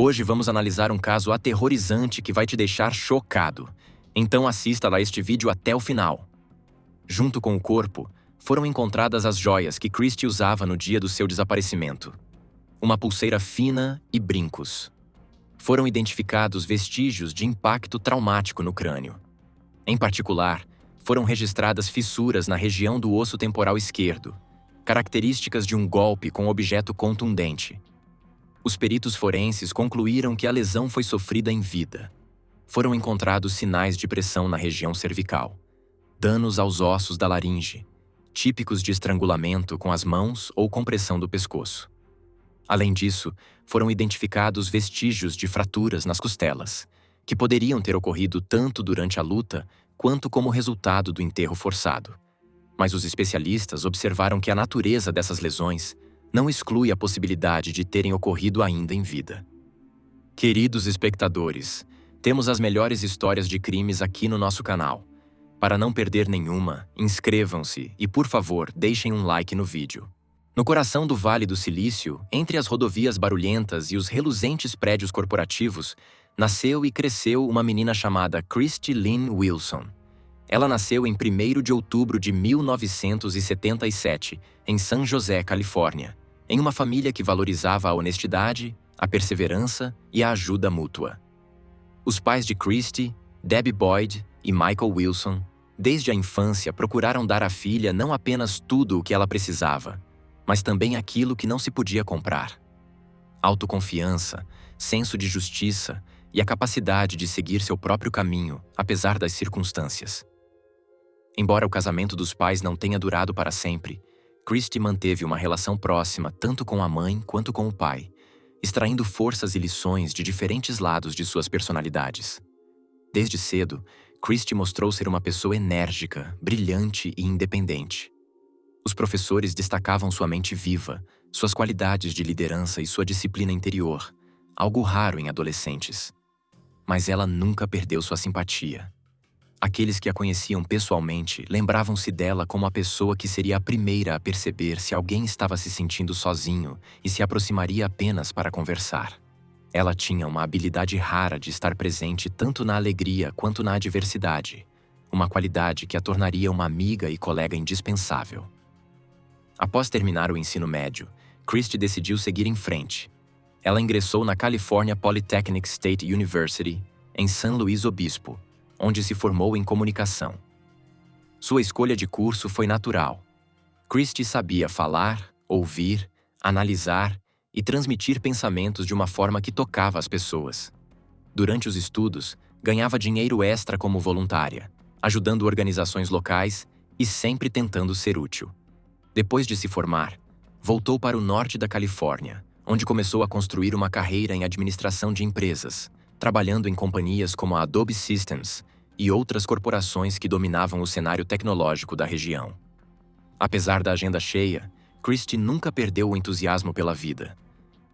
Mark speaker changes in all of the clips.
Speaker 1: Hoje vamos analisar um caso aterrorizante que vai te deixar chocado. Então assista lá este vídeo até o final. Junto com o corpo, foram encontradas as joias que Christie usava no dia do seu desaparecimento. Uma pulseira fina e brincos. Foram identificados vestígios de impacto traumático no crânio. Em particular, foram registradas fissuras na região do osso temporal esquerdo, características de um golpe com objeto contundente. Os peritos forenses concluíram que a lesão foi sofrida em vida. Foram encontrados sinais de pressão na região cervical, danos aos ossos da laringe, típicos de estrangulamento com as mãos ou compressão do pescoço. Além disso, foram identificados vestígios de fraturas nas costelas, que poderiam ter ocorrido tanto durante a luta quanto como resultado do enterro forçado. Mas os especialistas observaram que a natureza dessas lesões não exclui a possibilidade de terem ocorrido ainda em vida. Queridos espectadores, temos as melhores histórias de crimes aqui no nosso canal. Para não perder nenhuma, inscrevam-se e, por favor, deixem um like no vídeo. No coração do Vale do Silício, entre as rodovias barulhentas e os reluzentes prédios corporativos, nasceu e cresceu uma menina chamada Christie Lynn Wilson. Ela nasceu em 1º de outubro de 1977, em San José, Califórnia, em uma família que valorizava a honestidade, a perseverança e a ajuda mútua. Os pais de Christie, Debbie Boyd e Michael Wilson, desde a infância procuraram dar à filha não apenas tudo o que ela precisava, mas também aquilo que não se podia comprar. Autoconfiança, senso de justiça e a capacidade de seguir seu próprio caminho, apesar das circunstâncias. Embora o casamento dos pais não tenha durado para sempre, Christie manteve uma relação próxima tanto com a mãe quanto com o pai, extraindo forças e lições de diferentes lados de suas personalidades. Desde cedo, Christie mostrou ser uma pessoa enérgica, brilhante e independente. Os professores destacavam sua mente viva, suas qualidades de liderança e sua disciplina interior, algo raro em adolescentes. Mas ela nunca perdeu sua simpatia. Aqueles que a conheciam pessoalmente lembravam-se dela como a pessoa que seria a primeira a perceber se alguém estava se sentindo sozinho e se aproximaria apenas para conversar. Ela tinha uma habilidade rara de estar presente tanto na alegria quanto na adversidade, uma qualidade que a tornaria uma amiga e colega indispensável. Após terminar o ensino médio, Christie decidiu seguir em frente. Ela ingressou na California Polytechnic State University, em San Luis Obispo, onde se formou em comunicação. Sua escolha de curso foi natural. Christie sabia falar, ouvir, analisar e transmitir pensamentos de uma forma que tocava as pessoas. Durante os estudos, ganhava dinheiro extra como voluntária, ajudando organizações locais e sempre tentando ser útil. Depois de se formar, voltou para o norte da Califórnia, onde começou a construir uma carreira em administração de empresas, trabalhando em companhias como a Adobe Systems e outras corporações que dominavam o cenário tecnológico da região. Apesar da agenda cheia, Christie nunca perdeu o entusiasmo pela vida.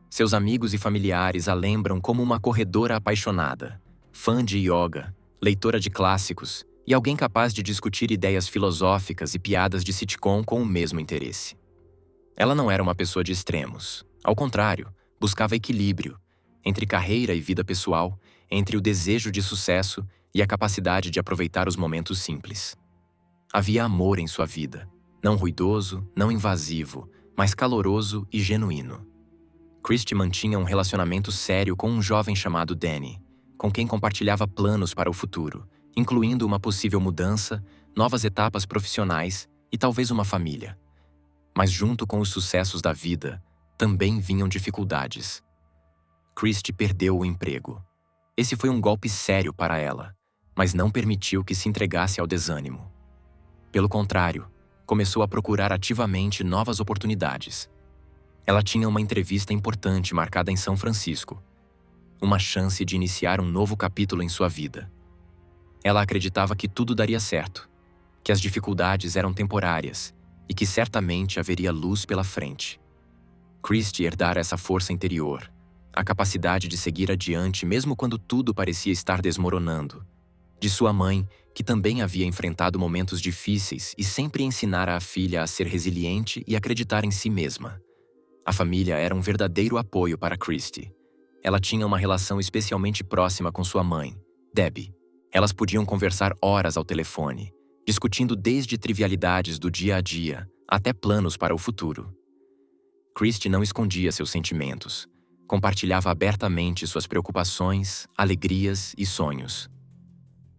Speaker 1: Seus amigos e familiares a lembram como uma corredora apaixonada, fã de yoga, leitora de clássicos e alguém capaz de discutir ideias filosóficas e piadas de sitcom com o mesmo interesse. Ela não era uma pessoa de extremos. Ao contrário, buscava equilíbrio entre carreira e vida pessoal, entre o desejo de sucesso e a capacidade de aproveitar os momentos simples. Havia amor em sua vida, não ruidoso, não invasivo, mas caloroso e genuíno. Christie mantinha um relacionamento sério com um jovem chamado Danny, com quem compartilhava planos para o futuro, incluindo uma possível mudança, novas etapas profissionais e talvez uma família. Mas junto com os sucessos da vida, também vinham dificuldades. Christie perdeu o emprego. Esse foi um golpe sério para ela, mas não permitiu que se entregasse ao desânimo. Pelo contrário, começou a procurar ativamente novas oportunidades. Ela tinha uma entrevista importante marcada em São Francisco, uma chance de iniciar um novo capítulo em sua vida. Ela acreditava que tudo daria certo, que as dificuldades eram temporárias e que certamente haveria luz pela frente. Christie herdara essa força interior, a capacidade de seguir adiante mesmo quando tudo parecia estar desmoronando, de sua mãe, que também havia enfrentado momentos difíceis e sempre ensinara a filha a ser resiliente e acreditar em si mesma. A família era um verdadeiro apoio para Christie. Ela tinha uma relação especialmente próxima com sua mãe, Debbie. Elas podiam conversar horas ao telefone, discutindo desde trivialidades do dia a dia até planos para o futuro. Christie não escondia seus sentimentos. Compartilhava abertamente suas preocupações, alegrias e sonhos.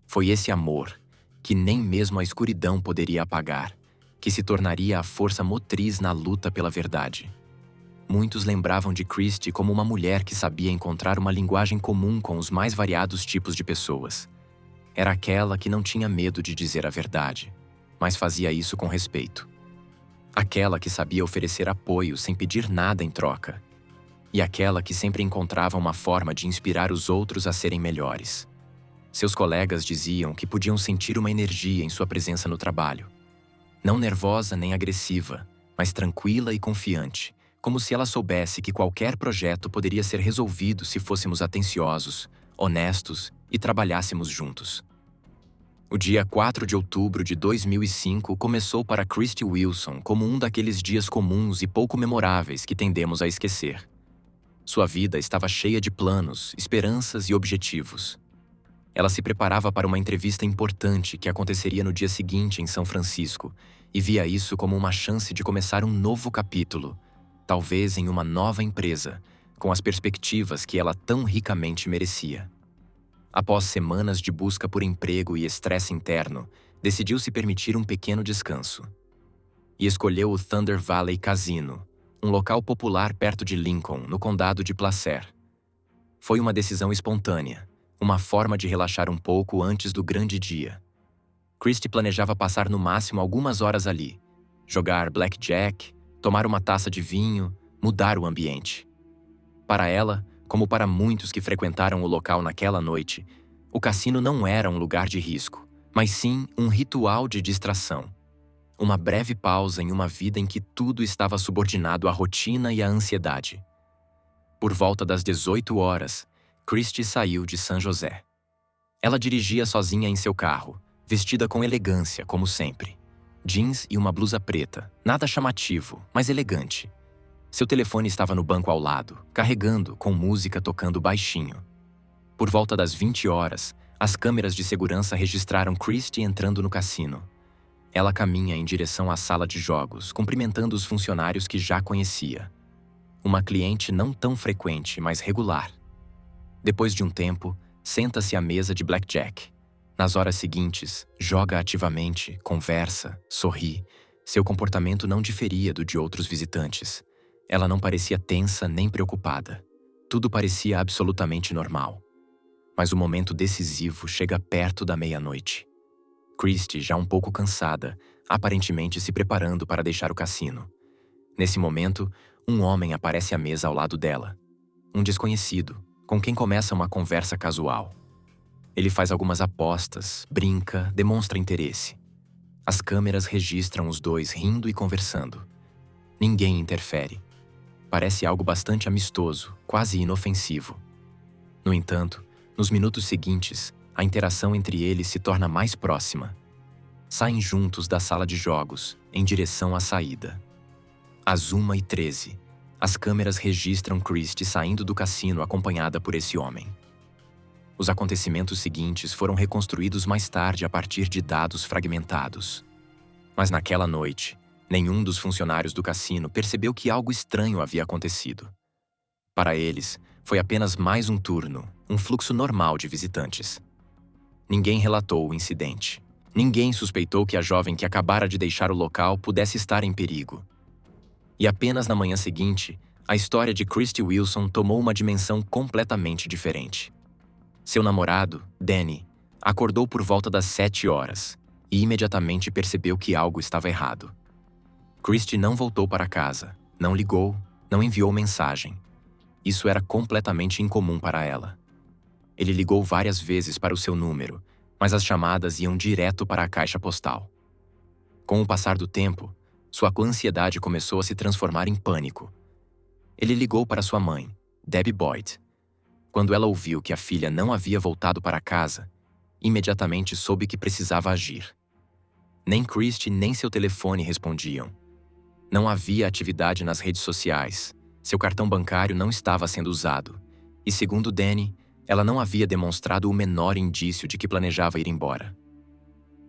Speaker 1: Foi esse amor, que nem mesmo a escuridão poderia apagar, que se tornaria a força motriz na luta pela verdade. Muitos lembravam de Christie como uma mulher que sabia encontrar uma linguagem comum com os mais variados tipos de pessoas. Era aquela que não tinha medo de dizer a verdade, mas fazia isso com respeito. Aquela que sabia oferecer apoio sem pedir nada em troca. E aquela que sempre encontrava uma forma de inspirar os outros a serem melhores. Seus colegas diziam que podiam sentir uma energia em sua presença no trabalho. Não nervosa nem agressiva, mas tranquila e confiante, como se ela soubesse que qualquer projeto poderia ser resolvido se fôssemos atenciosos, honestos e trabalhássemos juntos. O dia 4 de outubro de 2005 começou para Christie Wilson como um daqueles dias comuns e pouco memoráveis que tendemos a esquecer. Sua vida estava cheia de planos, esperanças e objetivos. Ela se preparava para uma entrevista importante que aconteceria no dia seguinte em São Francisco e via isso como uma chance de começar um novo capítulo, talvez em uma nova empresa, com as perspectivas que ela tão ricamente merecia. Após semanas de busca por emprego e estresse interno, decidiu se permitir um pequeno descanso. E escolheu o Thunder Valley Casino, um local popular perto de Lincoln, no condado de Placer. Foi uma decisão espontânea, uma forma de relaxar um pouco antes do grande dia. Christie planejava passar no máximo algumas horas ali, jogar blackjack, tomar uma taça de vinho, mudar o ambiente. Para ela, como para muitos que frequentaram o local naquela noite, o cassino não era um lugar de risco, mas sim um ritual de distração. Uma breve pausa em uma vida em que tudo estava subordinado à rotina e à ansiedade. Por volta das 18 horas, Christie saiu de San José. Ela dirigia sozinha em seu carro, vestida com elegância, como sempre. Jeans e uma blusa preta, nada chamativo, mas elegante. Seu telefone estava no banco ao lado, carregando, com música tocando baixinho. Por volta das 20 horas, as câmeras de segurança registraram Christie entrando no cassino. Ela caminha em direção à sala de jogos, cumprimentando os funcionários que já conhecia. Uma cliente não tão frequente, mas regular. Depois de um tempo, senta-se à mesa de blackjack. Nas horas seguintes, joga ativamente, conversa, sorri. Seu comportamento não diferia do de outros visitantes. Ela não parecia tensa nem preocupada. Tudo parecia absolutamente normal. Mas o momento decisivo chega perto da meia-noite. Christie, já um pouco cansada, aparentemente se preparando para deixar o cassino. Nesse momento, um homem aparece à mesa ao lado dela. Um desconhecido, com quem começa uma conversa casual. Ele faz algumas apostas, brinca, demonstra interesse. As câmeras registram os dois rindo e conversando. Ninguém interfere. Parece algo bastante amistoso, quase inofensivo. No entanto, nos minutos seguintes, a interação entre eles se torna mais próxima. Saem juntos da sala de jogos, em direção à saída. Às 1h13, as câmeras registram Christie saindo do cassino acompanhada por esse homem. Os acontecimentos seguintes foram reconstruídos mais tarde a partir de dados fragmentados. Mas naquela noite, nenhum dos funcionários do cassino percebeu que algo estranho havia acontecido. Para eles, foi apenas mais um turno, um fluxo normal de visitantes. Ninguém relatou o incidente. Ninguém suspeitou que a jovem que acabara de deixar o local pudesse estar em perigo. E apenas na manhã seguinte, a história de Christie Wilson tomou uma dimensão completamente diferente. Seu namorado, Danny, acordou por volta das 7 horas e imediatamente percebeu que algo estava errado. Christie não voltou para casa, não ligou, não enviou mensagem. Isso era completamente incomum para ela. Ele ligou várias vezes para o seu número, mas as chamadas iam direto para a caixa postal. Com o passar do tempo, sua ansiedade começou a se transformar em pânico. Ele ligou para sua mãe, Debbie Boyd. Quando ela ouviu que a filha não havia voltado para casa, imediatamente soube que precisava agir. Nem Christie nem seu telefone respondiam. Não havia atividade nas redes sociais, seu cartão bancário não estava sendo usado, E segundo Danny, ela não havia demonstrado o menor indício de que planejava ir embora.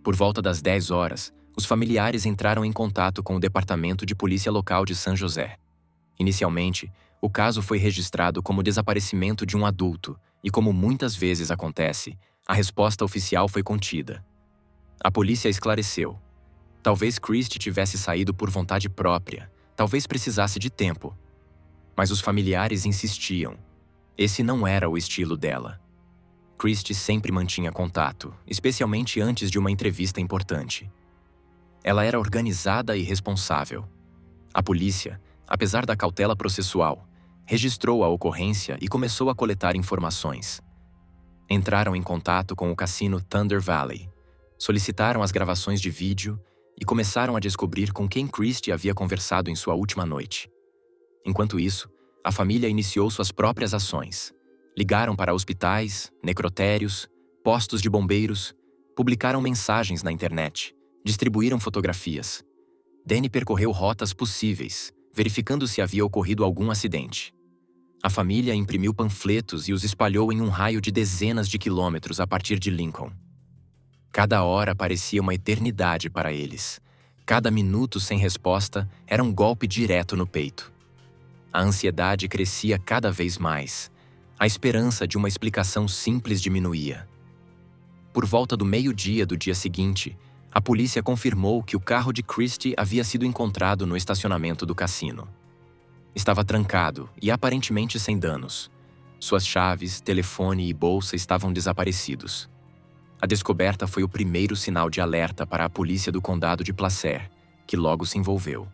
Speaker 1: Por volta das 10 horas, os familiares entraram em contato com o Departamento de Polícia Local de San José. Inicialmente, o caso foi registrado como desaparecimento de um adulto e, como muitas vezes acontece, a resposta oficial foi contida. A polícia esclareceu. Talvez Christie tivesse saído por vontade própria, talvez precisasse de tempo. Mas os familiares insistiam. Esse não era o estilo dela. Christie sempre mantinha contato, especialmente antes de uma entrevista importante. Ela era organizada e responsável. A polícia, apesar da cautela processual, registrou a ocorrência e começou a coletar informações. Entraram em contato com o cassino Thunder Valley, solicitaram as gravações de vídeo e começaram a descobrir com quem Christie havia conversado em sua última noite. Enquanto isso, a família iniciou suas próprias ações. Ligaram para hospitais, necrotérios, postos de bombeiros, publicaram mensagens na internet, distribuíram fotografias. Danny percorreu rotas possíveis, verificando se havia ocorrido algum acidente. A família imprimiu panfletos e os espalhou em um raio de dezenas de quilômetros a partir de Lincoln. Cada hora parecia uma eternidade para eles. Cada minuto sem resposta era um golpe direto no peito. A ansiedade crescia cada vez mais. A esperança de uma explicação simples diminuía. Por volta do meio-dia do dia seguinte, a polícia confirmou que o carro de Christie havia sido encontrado no estacionamento do cassino. Estava trancado e aparentemente sem danos. Suas chaves, telefone e bolsa estavam desaparecidos. A descoberta foi o primeiro sinal de alerta para a polícia do condado de Placer, que logo se envolveu.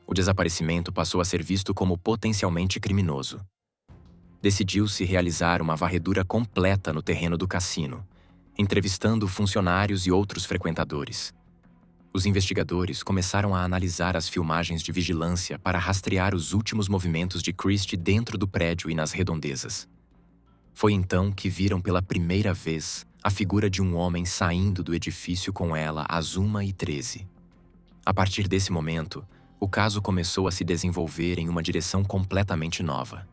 Speaker 1: O desaparecimento passou a ser visto como potencialmente criminoso. Decidiu-se realizar uma varredura completa no terreno do cassino, entrevistando funcionários e outros frequentadores. Os investigadores começaram a analisar as filmagens de vigilância para rastrear os últimos movimentos de Christie dentro do prédio e nas redondezas. Foi então que viram pela primeira vez a figura de um homem saindo do edifício com ela às 1h13. A partir desse momento, o caso começou a se desenvolver em uma direção completamente nova.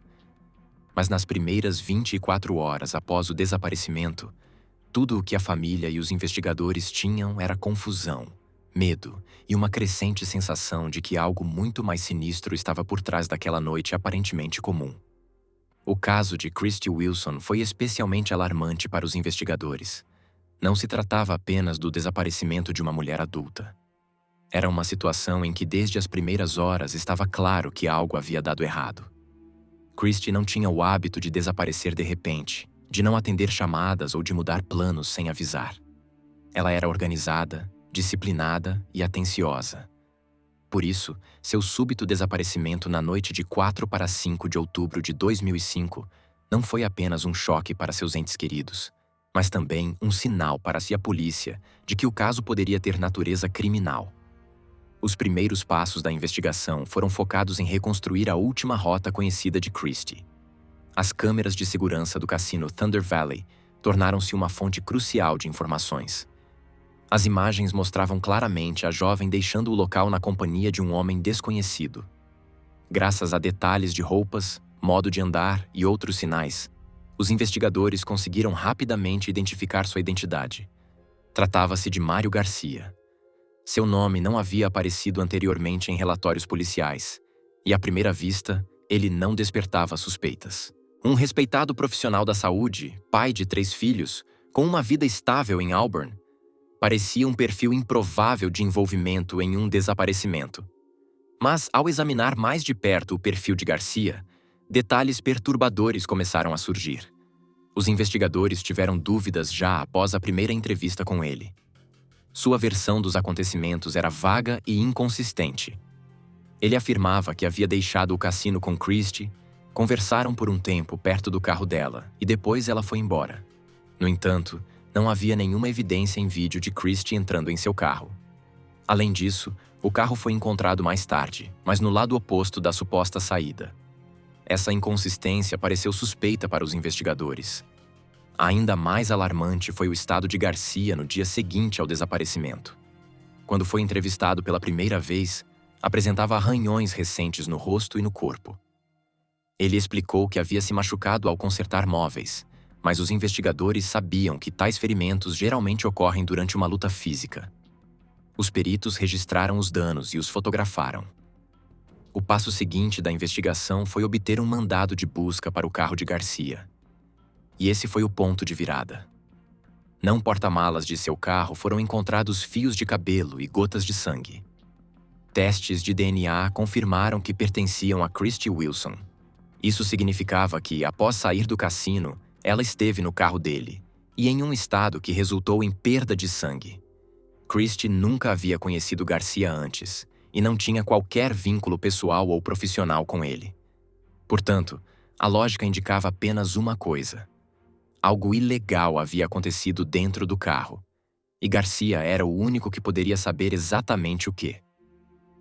Speaker 1: Mas nas primeiras 24 horas após o desaparecimento, tudo o que a família e os investigadores tinham era confusão, medo e uma crescente sensação de que algo muito mais sinistro estava por trás daquela noite aparentemente comum. O caso de Christie Wilson foi especialmente alarmante para os investigadores. Não se tratava apenas do desaparecimento de uma mulher adulta. Era uma situação em que desde as primeiras horas estava claro que algo havia dado errado. Christie não tinha o hábito de desaparecer de repente, de não atender chamadas ou de mudar planos sem avisar. Ela era organizada, disciplinada e atenciosa. Por isso, seu súbito desaparecimento na noite de 4 para 5 de outubro de 2005 não foi apenas um choque para seus entes queridos, mas também um sinal para a polícia de que o caso poderia ter natureza criminal. Os primeiros passos da investigação foram focados em reconstruir a última rota conhecida de Christie. As câmeras de segurança do cassino Thunder Valley tornaram-se uma fonte crucial de informações. As imagens mostravam claramente a jovem deixando o local na companhia de um homem desconhecido. Graças a detalhes de roupas, modo de andar e outros sinais, os investigadores conseguiram rapidamente identificar sua identidade. Tratava-se de Mário Garcia. Seu nome não havia aparecido anteriormente em relatórios policiais, e à primeira vista, ele não despertava suspeitas. Um respeitado profissional da saúde, pai de 3 filhos, com uma vida estável em Auburn, parecia um perfil improvável de envolvimento em um desaparecimento. Mas, ao examinar mais de perto o perfil de Garcia, detalhes perturbadores começaram a surgir. Os investigadores tiveram dúvidas já após a primeira entrevista com ele. Sua versão dos acontecimentos era vaga e inconsistente. Ele afirmava que havia deixado o cassino com Christie, conversaram por um tempo perto do carro dela e depois ela foi embora. No entanto, não havia nenhuma evidência em vídeo de Christie entrando em seu carro. Além disso, o carro foi encontrado mais tarde, mas no lado oposto da suposta saída. Essa inconsistência pareceu suspeita para os investigadores. Ainda mais alarmante foi o estado de Garcia no dia seguinte ao desaparecimento. Quando foi entrevistado pela primeira vez, apresentava arranhões recentes no rosto e no corpo. Ele explicou que havia se machucado ao consertar móveis, mas os investigadores sabiam que tais ferimentos geralmente ocorrem durante uma luta física. Os peritos registraram os danos e os fotografaram. O passo seguinte da investigação foi obter um mandado de busca para o carro de Garcia. E esse foi o ponto de virada. No porta-malas de seu carro foram encontrados fios de cabelo e gotas de sangue. Testes de DNA confirmaram que pertenciam a Christy Wilson. Isso significava que, após sair do cassino, ela esteve no carro dele, e em um estado que resultou em perda de sangue. Christy nunca havia conhecido Garcia antes, e não tinha qualquer vínculo pessoal ou profissional com ele. Portanto, a lógica indicava apenas uma coisa: algo ilegal havia acontecido dentro do carro, e Garcia era o único que poderia saber exatamente o que.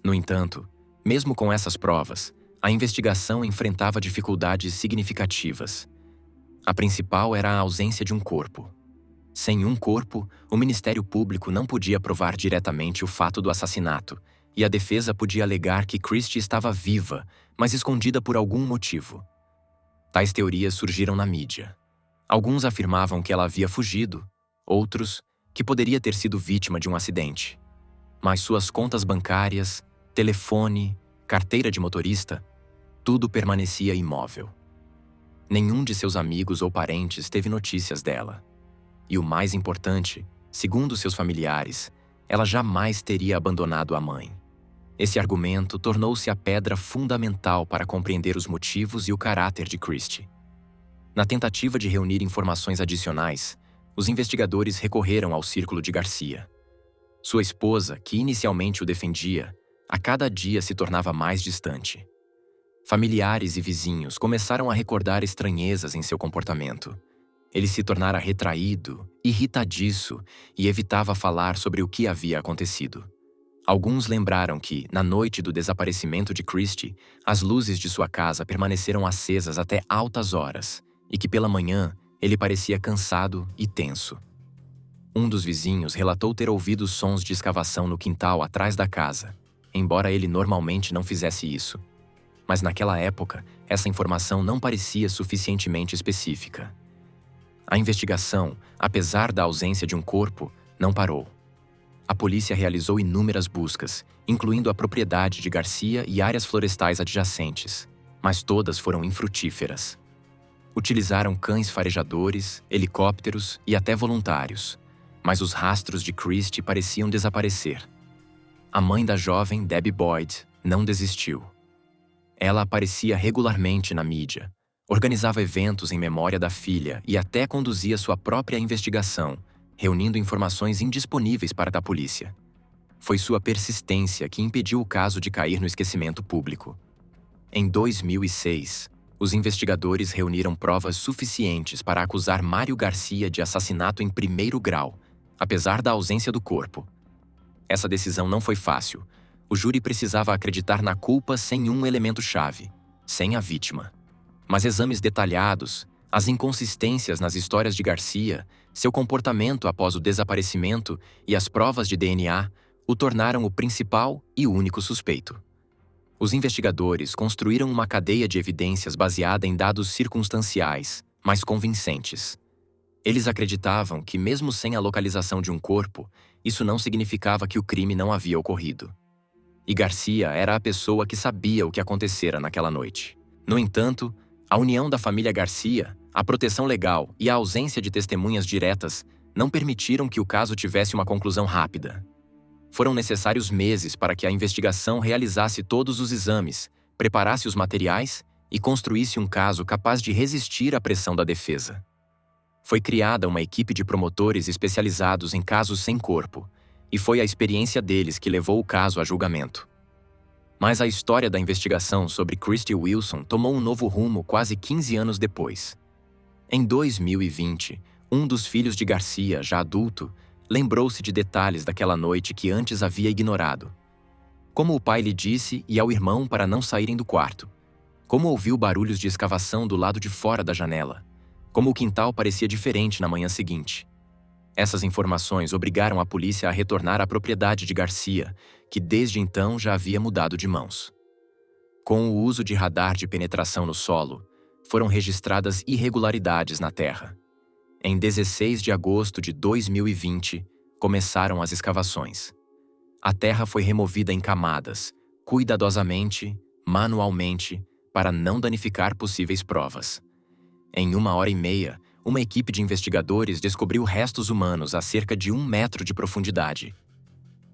Speaker 1: No entanto, mesmo com essas provas, a investigação enfrentava dificuldades significativas. A principal era a ausência de um corpo. Sem um corpo, o Ministério Público não podia provar diretamente o fato do assassinato, e a defesa podia alegar que Christy estava viva, mas escondida por algum motivo. Tais teorias surgiram na mídia. Alguns afirmavam que ela havia fugido, outros que poderia ter sido vítima de um acidente. Mas suas contas bancárias, telefone, carteira de motorista, tudo permanecia imóvel. Nenhum de seus amigos ou parentes teve notícias dela. E o mais importante, segundo seus familiares, ela jamais teria abandonado a mãe. Esse argumento tornou-se a pedra fundamental para compreender os motivos e o caráter de Christy. Na tentativa de reunir informações adicionais, os investigadores recorreram ao círculo de Garcia. Sua esposa, que inicialmente o defendia, a cada dia se tornava mais distante. Familiares e vizinhos começaram a recordar estranhezas em seu comportamento. Ele se tornara retraído, irritadiço e evitava falar sobre o que havia acontecido. Alguns lembraram que, na noite do desaparecimento de Christy, as luzes de sua casa permaneceram acesas até altas horas e que pela manhã ele parecia cansado e tenso. Um dos vizinhos relatou ter ouvido sons de escavação no quintal atrás da casa, embora ele normalmente não fizesse isso. Mas naquela época, essa informação não parecia suficientemente específica. A investigação, apesar da ausência de um corpo, não parou. A polícia realizou inúmeras buscas, incluindo a propriedade de Garcia e áreas florestais adjacentes, mas todas foram infrutíferas. Utilizaram cães farejadores, helicópteros e até voluntários, mas os rastros de Christy pareciam desaparecer. A mãe da jovem, Debbie Boyd, não desistiu. Ela aparecia regularmente na mídia, organizava eventos em memória da filha e até conduzia sua própria investigação, reunindo informações indisponíveis para a polícia. Foi sua persistência que impediu o caso de cair no esquecimento público. Em 2006, os investigadores reuniram provas suficientes para acusar Mário Garcia de assassinato em primeiro grau, apesar da ausência do corpo. Essa decisão não foi fácil. O júri precisava acreditar na culpa sem um elemento-chave, sem a vítima. Mas exames detalhados, as inconsistências nas histórias de Garcia, seu comportamento após o desaparecimento e as provas de DNA o tornaram o principal e único suspeito. Os investigadores construíram uma cadeia de evidências baseada em dados circunstanciais, mas convincentes. Eles acreditavam que, mesmo sem a localização de um corpo, isso não significava que o crime não havia ocorrido. E Garcia era a pessoa que sabia o que acontecera naquela noite. No entanto, a união da família Garcia, a proteção legal e a ausência de testemunhas diretas não permitiram que o caso tivesse uma conclusão rápida. Foram necessários meses para que a investigação realizasse todos os exames, preparasse os materiais e construísse um caso capaz de resistir à pressão da defesa. Foi criada uma equipe de promotores especializados em casos sem corpo, e foi a experiência deles que levou o caso a julgamento. Mas a história da investigação sobre Christy Wilson tomou um novo rumo quase 15 anos depois. Em 2020, um dos filhos de Garcia, já adulto, lembrou-se de detalhes daquela noite que antes havia ignorado. Como o pai lhe disse e ao irmão para não saírem do quarto. Como ouviu barulhos de escavação do lado de fora da janela. Como o quintal parecia diferente na manhã seguinte. Essas informações obrigaram a polícia a retornar à propriedade de Garcia, que desde então já havia mudado de mãos. Com o uso de radar de penetração no solo, foram registradas irregularidades na terra. Em 16 de agosto de 2020, começaram as escavações. A terra foi removida em camadas, cuidadosamente, manualmente, para não danificar possíveis provas. Em 1h30, uma equipe de investigadores descobriu restos humanos a cerca de 1 metro de profundidade.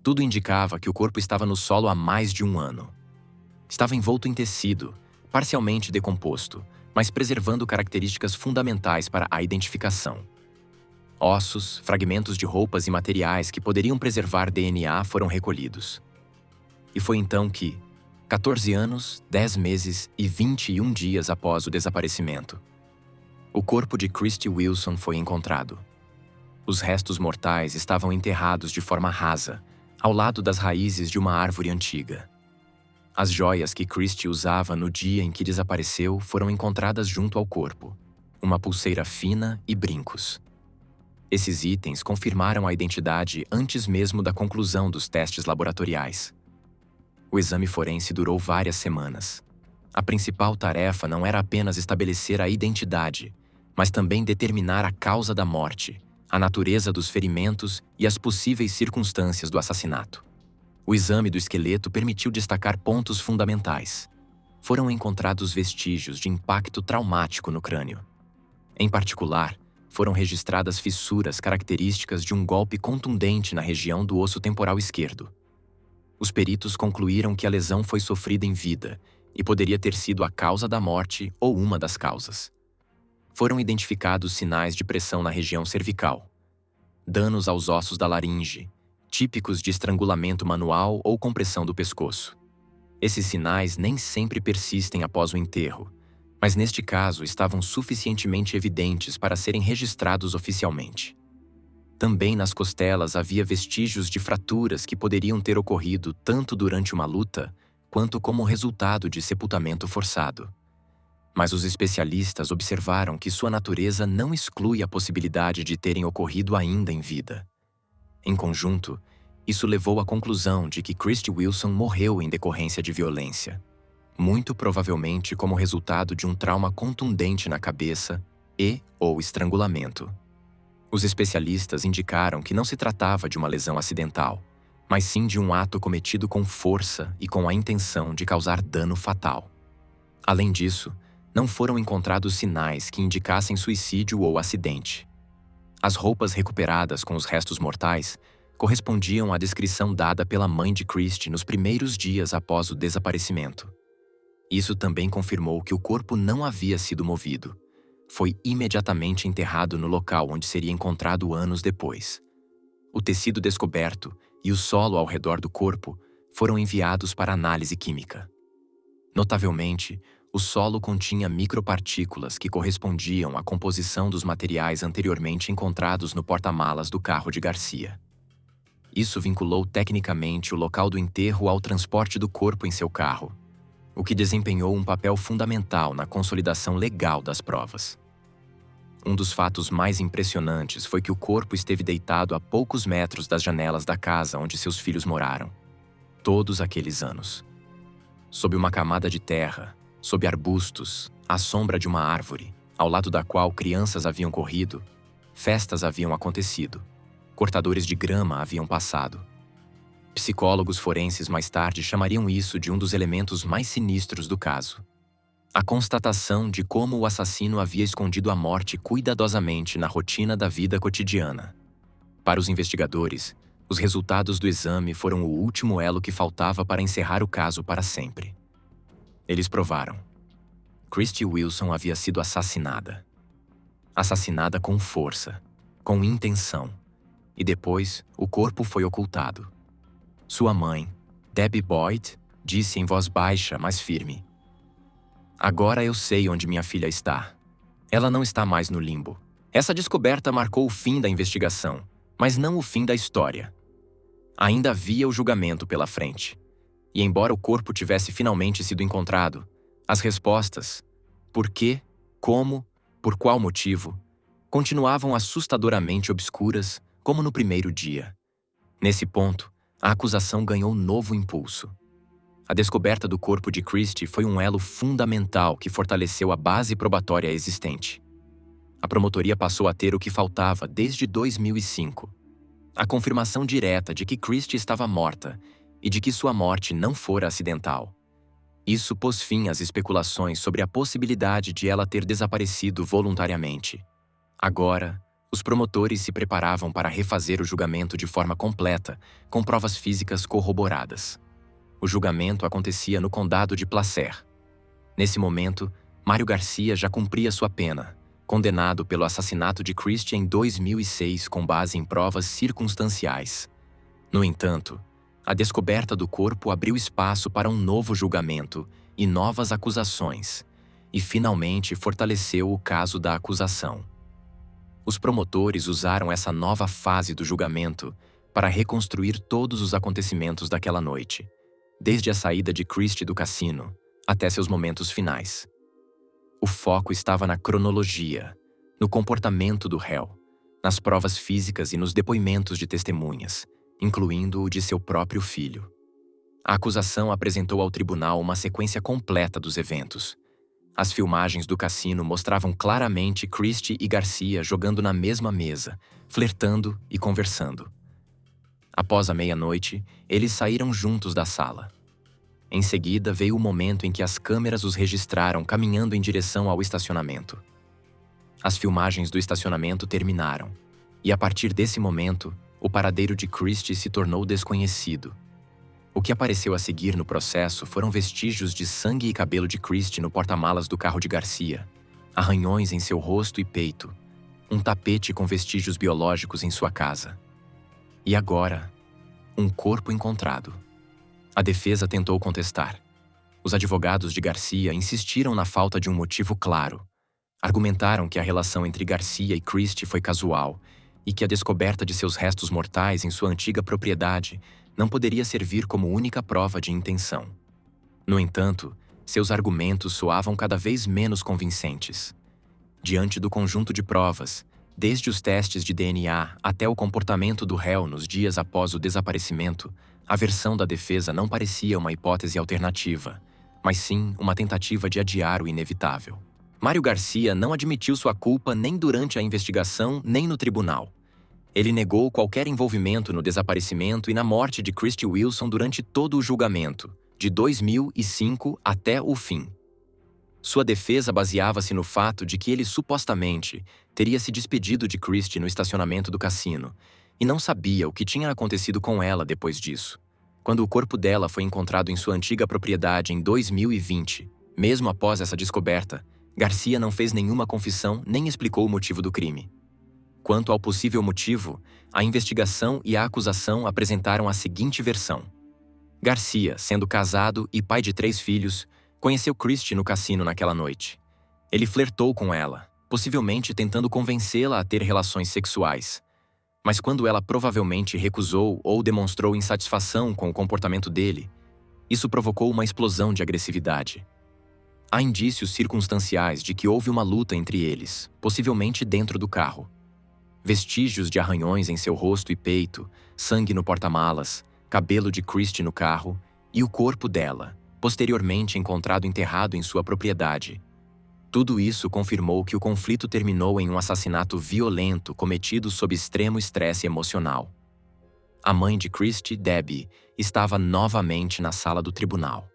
Speaker 1: Tudo indicava que o corpo estava no solo há mais de 1 ano. Estava envolto em tecido, parcialmente decomposto, mas preservando características fundamentais para a identificação. Ossos, fragmentos de roupas e materiais que poderiam preservar DNA foram recolhidos. E foi então que, 14 anos, 10 meses e 21 dias após o desaparecimento, o corpo de Christy Wilson foi encontrado. Os restos mortais estavam enterrados de forma rasa, ao lado das raízes de uma árvore antiga. As joias que Christy usava no dia em que desapareceu foram encontradas junto ao corpo, uma pulseira fina e brincos. Esses itens confirmaram a identidade antes mesmo da conclusão dos testes laboratoriais. O exame forense durou várias semanas. A principal tarefa não era apenas estabelecer a identidade, mas também determinar a causa da morte, a natureza dos ferimentos e as possíveis circunstâncias do assassinato. O exame do esqueleto permitiu destacar pontos fundamentais. Foram encontrados vestígios de impacto traumático no crânio. Em particular, foram registradas fissuras características de um golpe contundente na região do osso temporal esquerdo. Os peritos concluíram que a lesão foi sofrida em vida e poderia ter sido a causa da morte ou uma das causas. Foram identificados sinais de pressão na região cervical, danos aos ossos da laringe, típicos de estrangulamento manual ou compressão do pescoço. Esses sinais nem sempre persistem após o enterro, mas neste caso estavam suficientemente evidentes para serem registrados oficialmente. Também nas costelas havia vestígios de fraturas que poderiam ter ocorrido tanto durante uma luta quanto como resultado de sepultamento forçado. Mas os especialistas observaram que sua natureza não exclui a possibilidade de terem ocorrido ainda em vida. Em conjunto, isso levou à conclusão de que Christy Wilson morreu em decorrência de violência, muito provavelmente como resultado de um trauma contundente na cabeça ou estrangulamento. Os especialistas indicaram que não se tratava de uma lesão acidental, mas sim de um ato cometido com força e com a intenção de causar dano fatal. Além disso, não foram encontrados sinais que indicassem suicídio ou acidente. As roupas recuperadas com os restos mortais correspondiam à descrição dada pela mãe de Christy nos primeiros dias após o desaparecimento. Isso também confirmou que o corpo não havia sido movido. Foi imediatamente enterrado no local onde seria encontrado anos depois. O tecido descoberto e o solo ao redor do corpo foram enviados para análise química. Notavelmente, o solo continha micropartículas que correspondiam à composição dos materiais anteriormente encontrados no porta-malas do carro de Garcia. Isso vinculou tecnicamente o local do enterro ao transporte do corpo em seu carro, o que desempenhou um papel fundamental na consolidação legal das provas. Um dos fatos mais impressionantes foi que o corpo esteve deitado a poucos metros das janelas da casa onde seus filhos moraram, todos aqueles anos. Sob uma camada de terra, sob arbustos, à sombra de uma árvore, ao lado da qual crianças haviam corrido, festas haviam acontecido, cortadores de grama haviam passado. Psicólogos forenses mais tarde chamariam isso de um dos elementos mais sinistros do caso. A constatação de como o assassino havia escondido a morte cuidadosamente na rotina da vida cotidiana. Para os investigadores, os resultados do exame foram o último elo que faltava para encerrar o caso para sempre. Eles provaram: Christy Wilson havia sido assassinada. Assassinada com força, com intenção, e depois o corpo foi ocultado. Sua mãe, Debbie Boyd, disse em voz baixa, mas firme: "Agora eu sei onde minha filha está. Ela não está mais no limbo." Essa descoberta marcou o fim da investigação, mas não o fim da história. Ainda havia o julgamento pela frente. E embora o corpo tivesse finalmente sido encontrado, as respostas por quê, como, por qual motivo, continuavam assustadoramente obscuras, como no primeiro dia. Nesse ponto, a acusação ganhou novo impulso. A descoberta do corpo de Christie foi um elo fundamental que fortaleceu a base probatória existente. A promotoria passou a ter o que faltava desde 2005. A confirmação direta de que Christie estava morta e de que sua morte não fora acidental. Isso pôs fim às especulações sobre a possibilidade de ela ter desaparecido voluntariamente. Agora, os promotores se preparavam para refazer o julgamento de forma completa, com provas físicas corroboradas. O julgamento acontecia no condado de Placer. Nesse momento, Mário Garcia já cumpria sua pena, condenado pelo assassinato de Christie em 2006 com base em provas circunstanciais. No entanto, a descoberta do corpo abriu espaço para um novo julgamento e novas acusações, e finalmente fortaleceu o caso da acusação. Os promotores usaram essa nova fase do julgamento para reconstruir todos os acontecimentos daquela noite, desde a saída de Christie do cassino até seus momentos finais. O foco estava na cronologia, no comportamento do réu, nas provas físicas e nos depoimentos de testemunhas, incluindo o de seu próprio filho. A acusação apresentou ao tribunal uma sequência completa dos eventos. As filmagens do cassino mostravam claramente Christie e Garcia jogando na mesma mesa, flertando e conversando. Após a meia-noite, eles saíram juntos da sala. Em seguida, veio o momento em que as câmeras os registraram caminhando em direção ao estacionamento. As filmagens do estacionamento terminaram, e a partir desse momento, o paradeiro de Christie se tornou desconhecido. O que apareceu a seguir no processo foram vestígios de sangue e cabelo de Christie no porta-malas do carro de Garcia, arranhões em seu rosto e peito, um tapete com vestígios biológicos em sua casa. E agora, um corpo encontrado. A defesa tentou contestar. Os advogados de Garcia insistiram na falta de um motivo claro. Argumentaram que a relação entre Garcia e Christie foi casual e que a descoberta de seus restos mortais em sua antiga propriedade não poderia servir como única prova de intenção. No entanto, seus argumentos soavam cada vez menos convincentes. Diante do conjunto de provas, desde os testes de DNA até o comportamento do réu nos dias após o desaparecimento, a versão da defesa não parecia uma hipótese alternativa, mas sim uma tentativa de adiar o inevitável. Mário Garcia não admitiu sua culpa nem durante a investigação nem no tribunal. Ele negou qualquer envolvimento no desaparecimento e na morte de Christie Wilson durante todo o julgamento, de 2005 até o fim. Sua defesa baseava-se no fato de que ele supostamente teria se despedido de Christie no estacionamento do cassino e não sabia o que tinha acontecido com ela depois disso. Quando o corpo dela foi encontrado em sua antiga propriedade em 2020, mesmo após essa descoberta, Garcia não fez nenhuma confissão nem explicou o motivo do crime. Quanto ao possível motivo, a investigação e a acusação apresentaram a seguinte versão. Garcia, sendo casado e pai de 3 filhos, conheceu Christie no cassino naquela noite. Ele flertou com ela, possivelmente tentando convencê-la a ter relações sexuais. Mas quando ela provavelmente recusou ou demonstrou insatisfação com o comportamento dele, isso provocou uma explosão de agressividade. Há indícios circunstanciais de que houve uma luta entre eles, possivelmente dentro do carro. Vestígios de arranhões em seu rosto e peito, sangue no porta-malas, cabelo de Christie no carro e o corpo dela, posteriormente encontrado enterrado em sua propriedade. Tudo isso confirmou que o conflito terminou em um assassinato violento cometido sob extremo estresse emocional. A mãe de Christie, Debbie, estava novamente na sala do tribunal.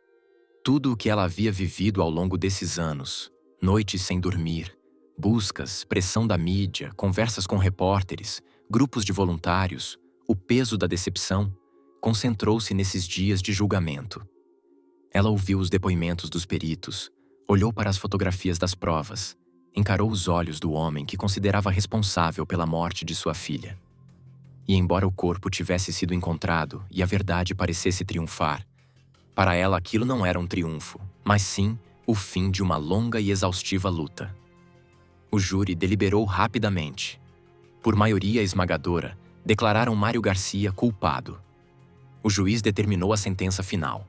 Speaker 1: Tudo o que ela havia vivido ao longo desses anos, noites sem dormir, buscas, pressão da mídia, conversas com repórteres, grupos de voluntários, o peso da decepção, concentrou-se nesses dias de julgamento. Ela ouviu os depoimentos dos peritos, olhou para as fotografias das provas, encarou os olhos do homem que considerava responsável pela morte de sua filha. E embora o corpo tivesse sido encontrado e a verdade parecesse triunfar, para ela aquilo não era um triunfo, mas sim o fim de uma longa e exaustiva luta. O júri deliberou rapidamente. Por maioria esmagadora, declararam Mário Garcia culpado. O juiz determinou a sentença final.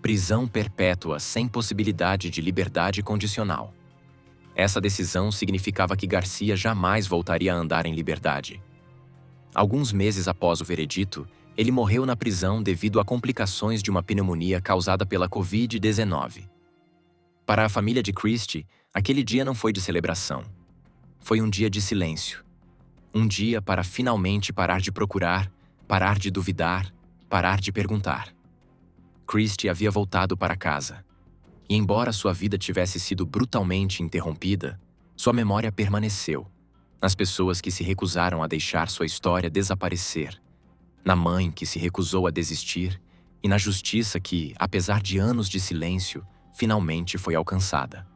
Speaker 1: Prisão perpétua sem possibilidade de liberdade condicional. Essa decisão significava que Garcia jamais voltaria a andar em liberdade. Alguns meses após o veredito, Ele morreu na prisão devido a complicações de uma pneumonia causada pela Covid-19. Para a família de Christie, aquele dia não foi de celebração. Foi um dia de silêncio. Um dia para finalmente parar de procurar, parar de duvidar, parar de perguntar. Christie havia voltado para casa. E embora sua vida tivesse sido brutalmente interrompida, sua memória permaneceu, nas pessoas que se recusaram a deixar sua história desaparecer, na mãe que se recusou a desistir e na justiça que, apesar de anos de silêncio, finalmente foi alcançada.